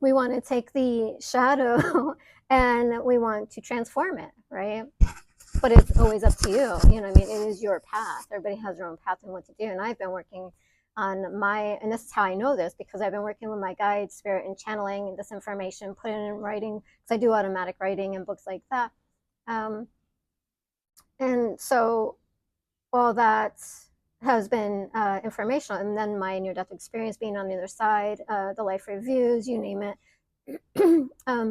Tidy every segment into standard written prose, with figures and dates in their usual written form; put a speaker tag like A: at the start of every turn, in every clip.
A: we want to take the shadow and we want to transform it, right? But it's always up to you. You know what I mean? It is your path. Everybody has their own path and what to do. And I've been working on and this is how I know this, because I've been working with my guide, spirit, and channeling this information, putting it in writing, because I do automatic writing and books like that. Um, and so all that has been informational. And then my near-death experience, being on the other side, the life reviews, you name it.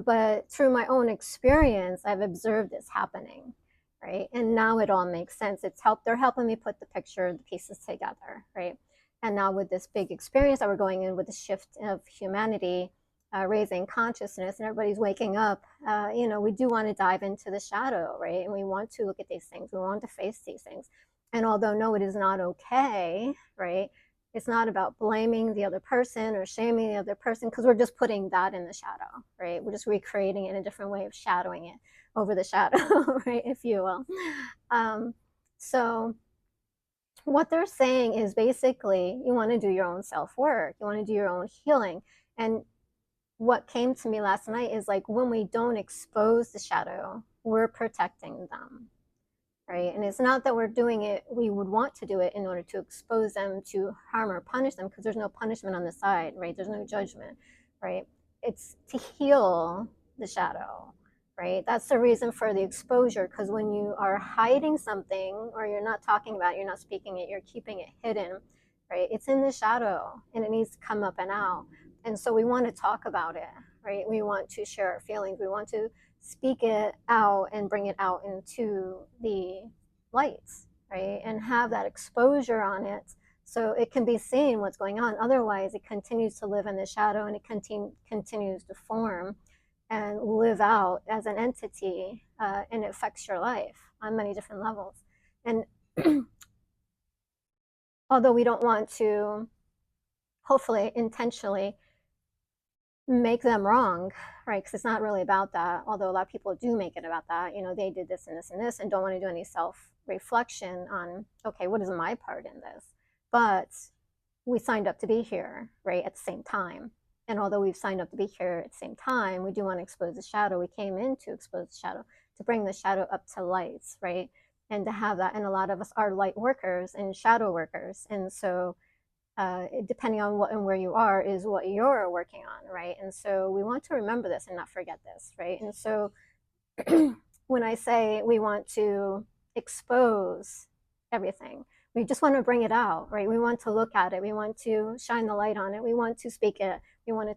A: But through my own experience, I've observed this happening, right? And now it all makes sense. They're helping me put the pieces together, right? And now with this big experience that we're going in with the shift of humanity, raising consciousness, and everybody's waking up, we do want to dive into the shadow, right? And we want to look at these things. We want to face these things. And although no, it is not okay, right? It's not about blaming the other person or shaming the other person, because we're just putting that in the shadow, right? We're just recreating it in a different way of shadowing it over the shadow, right, if you will. So what they're saying is basically you want to do your own self-work, you want to do your own healing. And what came to me last night is like, when we don't expose the shadow, we're protecting them, right? And it's not that we're doing it, we would want to do it in order to expose them, to harm or punish them, because there's no punishment on the side, right? There's no judgment, right? It's to heal the shadow, right? That's the reason for the exposure, because when you are hiding something, or you're not talking about it, you're not speaking it, you're keeping it hidden, right? It's in the shadow and it needs to come up and out. And so we want to talk about it, right? We want to share our feelings. We want to speak it out and bring it out into the lights, right? And have that exposure on it so it can be seen what's going on. Otherwise, it continues to live in the shadow, and it continues to form and live out as an entity, and it affects your life on many different levels. And although we don't want to, hopefully, intentionally make them wrong, right? Because it's not really about that. Although a lot of people do make it about that. They did this and this and this, and don't want to do any self-reflection on, okay, what is my part in this? But we signed up to be here, right, at the same time. And although we've signed up to be here at the same time, we do want to expose the shadow. We came in to expose the shadow, to bring the shadow up to lights, right? And to have that. And a lot of us are light workers and shadow workers. And so depending on what and where you are is what you're working on, right? And so we want to remember this and not forget this, right? And so when I say we want to expose everything, we just want to bring it out, right? We want to look at it. We want to shine the light on it. We want to speak it. We want to